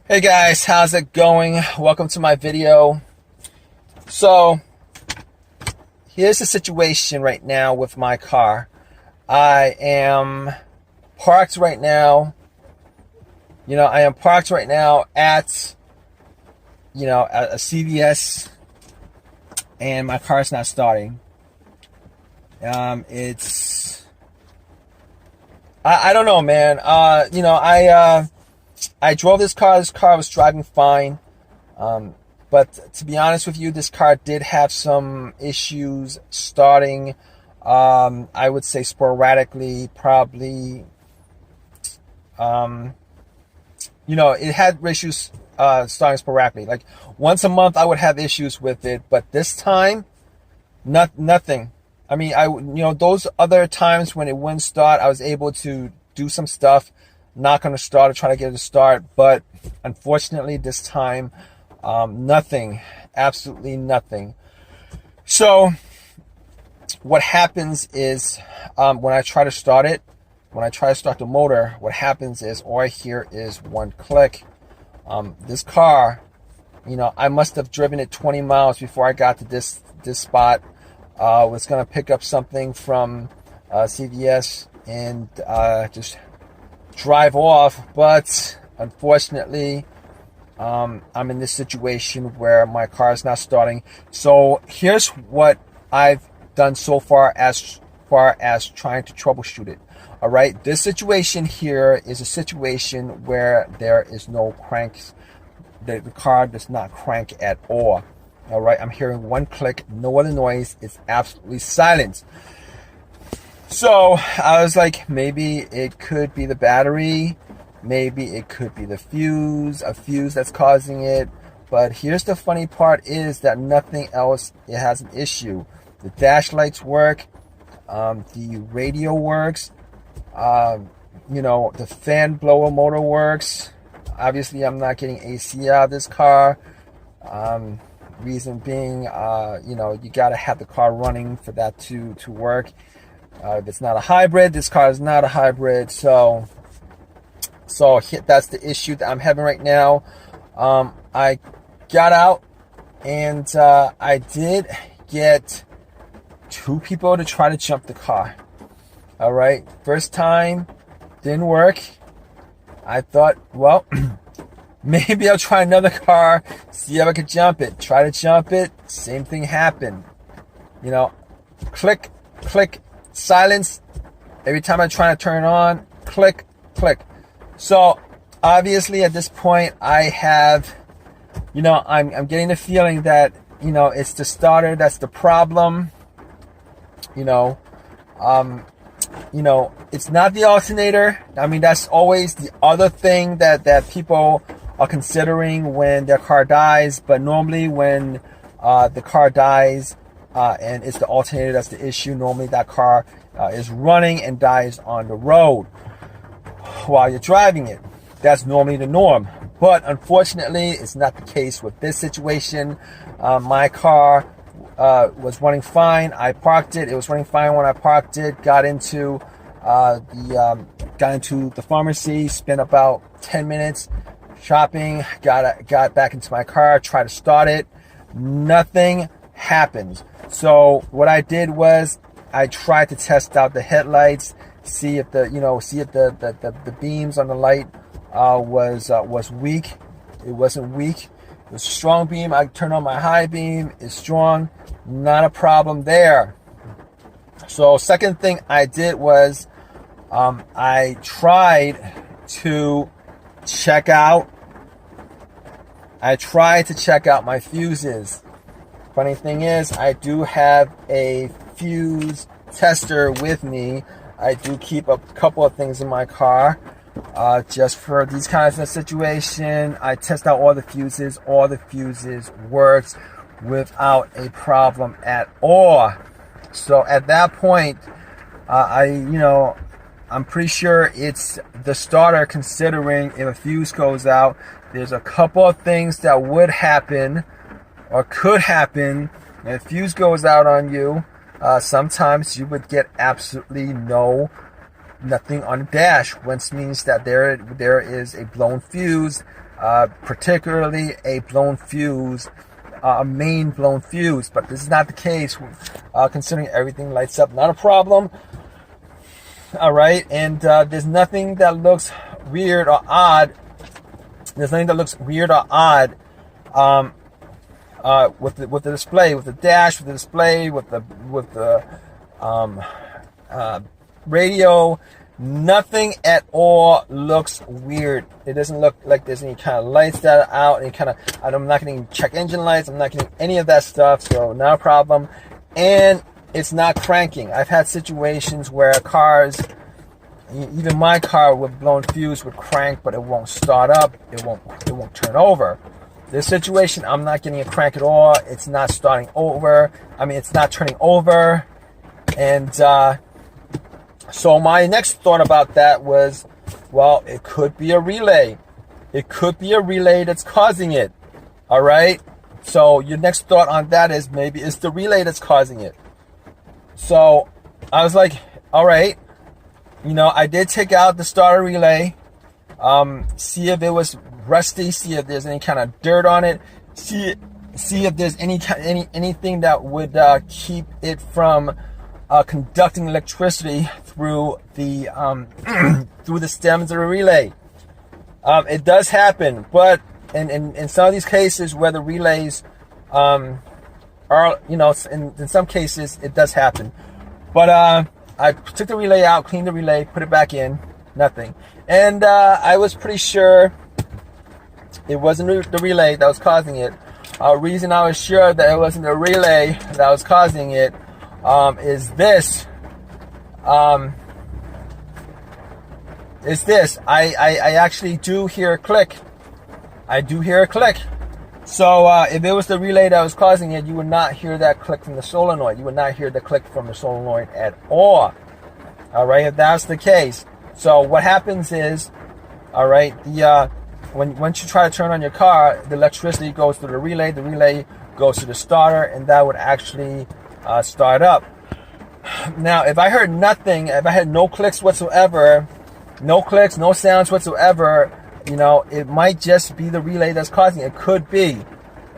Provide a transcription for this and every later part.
Hey guys, how's it going? Welcome to my video. So, here's the situation right now with my car. I am parked right now. I am parked right now at a CVS, and my car's not starting. I don't know, man. I drove this car. This car was driving fine. But to be honest with you, this car did have some issues starting. I would say sporadically, probably. It had issues starting sporadically. Like once a month, I would have issues with it. But this time, nothing. I mean, those other times when it wouldn't start, I was able to do some stuff, knock on the starter, try to get it to start. But unfortunately, this time, nothing, absolutely nothing. So what happens is when I try to start it, when I try to start the motor, what happens is all I hear is one click. This car, I must have driven it 20 miles before I got to this spot. Was going to pick up something from CVS and just drive off, but unfortunately I'm in this situation where my car is not starting. So here's what I've done so far as trying to troubleshoot it. All right, this situation here is a situation where there is no cranks. The car does not crank at all. All right, I'm hearing one click, no other noise. It's absolutely silent. So I was like, maybe it could be the battery. Maybe it could be a fuse that's causing it. But here's the funny part is that nothing else, it has an issue. The dash lights work. The radio works. The fan blower motor works. Obviously, I'm not getting AC out of this car. Reason being, you got to have the car running for that to work. If it's not a hybrid, this car is not a hybrid. So that's the issue that I'm having right now. I got out and I did get two people to try to jump the car. All right. First time didn't work. I thought, well, maybe I'll try another car, see if I could jump it. Try to jump it, same thing happened. Click, click, silence. Every time I try to turn it on, click, click. So obviously at this point I have, I'm getting the feeling that, it's the starter that's the problem. It's not the alternator. I mean, that's always the other thing that people are considering when their car dies. But normally when the car dies and it's the alternator that's the issue, normally that car is running and dies on the road while you're driving it. That's normally the norm. But unfortunately, it's not the case with this situation. My car was running fine. I parked it. It was running fine when I parked it. Got into the pharmacy. Spent about 10 minutes shopping. Got back into my car. Tried to start it. Nothing happened. So what I did was I tried to test out the headlights, see if the beams on the light was weak. It wasn't weak. It was a strong beam. I turned on my high beam. It's strong. Not a problem there. So second thing I did was I tried to check out my fuses. Funny thing is, I do have a fuse tester with me. I do keep a couple of things in my car just for these kinds of situation. I test out all the fuses. All the fuses works without a problem at all. So at that point, I'm pretty sure it's the starter, considering if a fuse goes out. There's a couple of things that would happen or could happen. If a fuse goes out on you, sometimes you would get absolutely nothing on the dash, which means that there is a blown fuse particularly a blown fuse, a main blown fuse. But this is not the case, considering everything lights up. Not a problem. All right, and there's nothing that looks weird or odd. There's nothing that looks weird or odd with the display, with the dash, with the display, with the radio. Nothing at all looks weird. It doesn't look like there's any kind of lights that are out, any kind of, I'm not getting check engine lights, I'm not getting any of that stuff, so not a problem. And it's not cranking. I've had situations where cars, even my car with blown fuse would crank, but it won't start up, it won't turn over. This situation, I'm not getting a crank at all. It's not starting over. I mean, it's not turning over. And so my next thought about that was, well, it could be a relay. It could be a relay that's causing it. All right. So your next thought on that is maybe it's the relay that's causing it. So I was like, all right, you know, I did take out the starter relay, see if it was rusty, see if there's any kind of dirt on it, see if there's anything that would keep it from conducting electricity through the through the stems of the relay. It does happen, but in some of these cases where the relays are, you know, in some cases it does happen. But I took the relay out, cleaned the relay, put it back in, nothing. And I was pretty sure it wasn't the relay that was causing it. Reason I was sure that it wasn't the relay that was causing it is this. I actually do hear a click. I do hear a click. So if it was the relay that was causing it, you would not hear that click from the solenoid. You would not hear the click from the solenoid at all. All right, if that's the case. So what happens is, all right, once you try to turn on your car, the electricity goes to the relay goes to the starter, and that would actually start up. Now, if I heard nothing, if I had no clicks whatsoever, no clicks, no sounds whatsoever, you know, it might just be the relay that's causing it. It could be.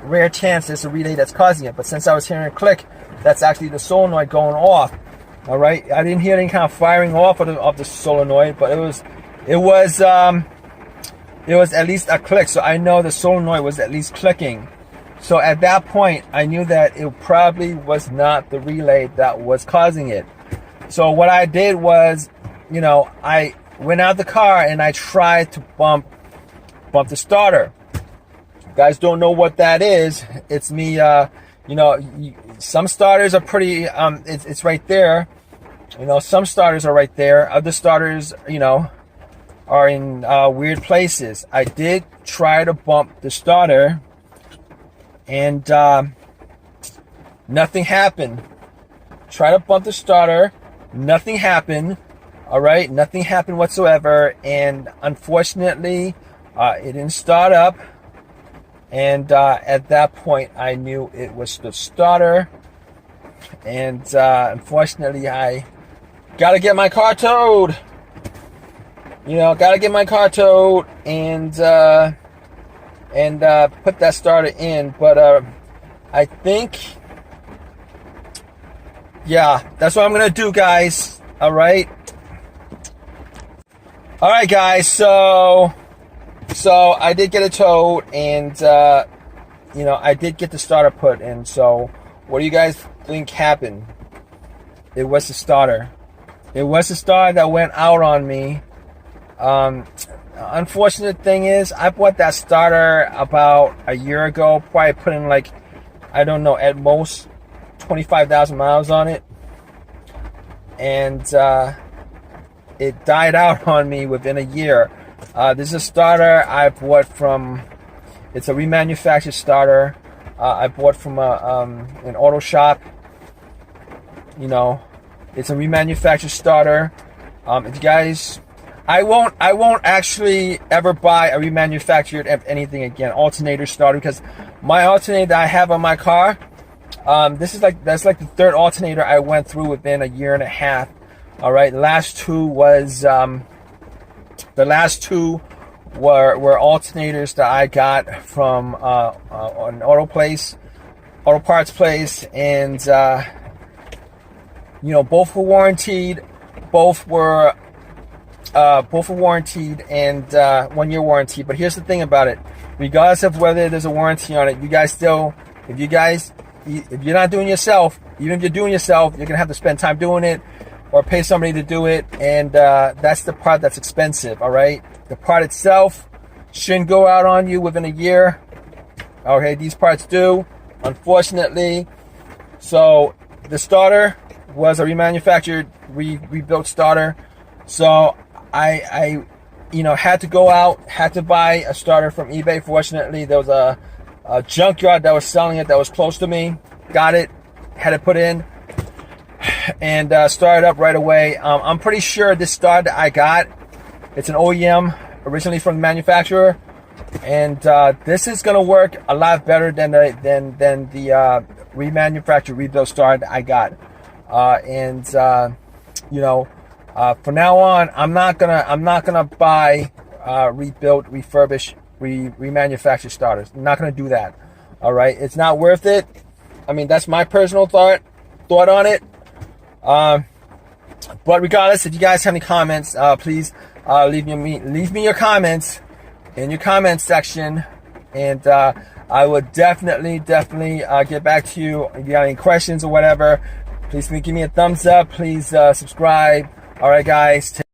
Rare chance it's the relay that's causing it. But since I was hearing a click, that's actually the solenoid going off. All right, I didn't hear any kind of firing off of the solenoid, but it was at least a click. So I know the solenoid was at least clicking. So at that point, I knew that it probably was not the relay that was causing it. So what I did was, you know, I went out the car and I tried to bump the starter. You guys don't know what that is. It's me, you know, some starters are pretty, it's right there. You know, some starters are right there. Other starters, you know, are in weird places. I did try to bump the starter, and nothing happened. Try to bump the starter, nothing happened. All right, nothing happened whatsoever, and unfortunately, it didn't start up. And at that point, I knew it was the starter. And unfortunately, I gotta get my car towed. You know, gotta get my car towed and put that starter in. But I think, yeah, that's what I'm gonna do, guys. All right. All right, guys. So I did get it towed, and you know, I did get the starter put in. So what do you guys think happened? It was the starter. It was the starter that went out on me. Unfortunate thing is, I bought that starter about a year ago. Probably put in, like, I don't know, at most 25,000 miles on it, and it died out on me within a year. This is a starter I bought from, it's a remanufactured starter. I bought from an auto shop. You know, it's a remanufactured starter. If you guys, I won't actually ever buy a remanufactured anything again, alternator starter, because my alternator that I have on my car, that's like the third alternator I went through within a year and a half. All right, the last two were alternators that I got from an auto parts place, and you know, both were warranted. Both were warranted and 1 year warranty. But here's the thing about it: regardless of whether there's a warranty on it, you guys still, if you're not doing yourself, even if you're doing yourself, you're gonna have to spend time doing it or pay somebody to do it, and that's the part that's expensive. All right, the part itself shouldn't go out on you within a year. Okay, these parts do, unfortunately. So the starter was a remanufactured, rebuilt starter. So I you know, had to go out, had to buy a starter from eBay. Fortunately, there was a junkyard that was selling it that was close to me. Got it, had it put in, and started up right away. I'm pretty sure this starter that I got, it's an OEM, originally from the manufacturer, and this is gonna work a lot better than the remanufactured, rebuilt starter that I got. You know, from now on, I'm not gonna buy rebuilt, refurbished, remanufactured starters. I'm not gonna do that. All right, it's not worth it. I mean, that's my personal thought on it. But regardless, if you guys have any comments, please leave me your comments in your comments section, and I would definitely get back to you. If you got any questions or whatever, please give me a thumbs up. Please subscribe. All right, guys.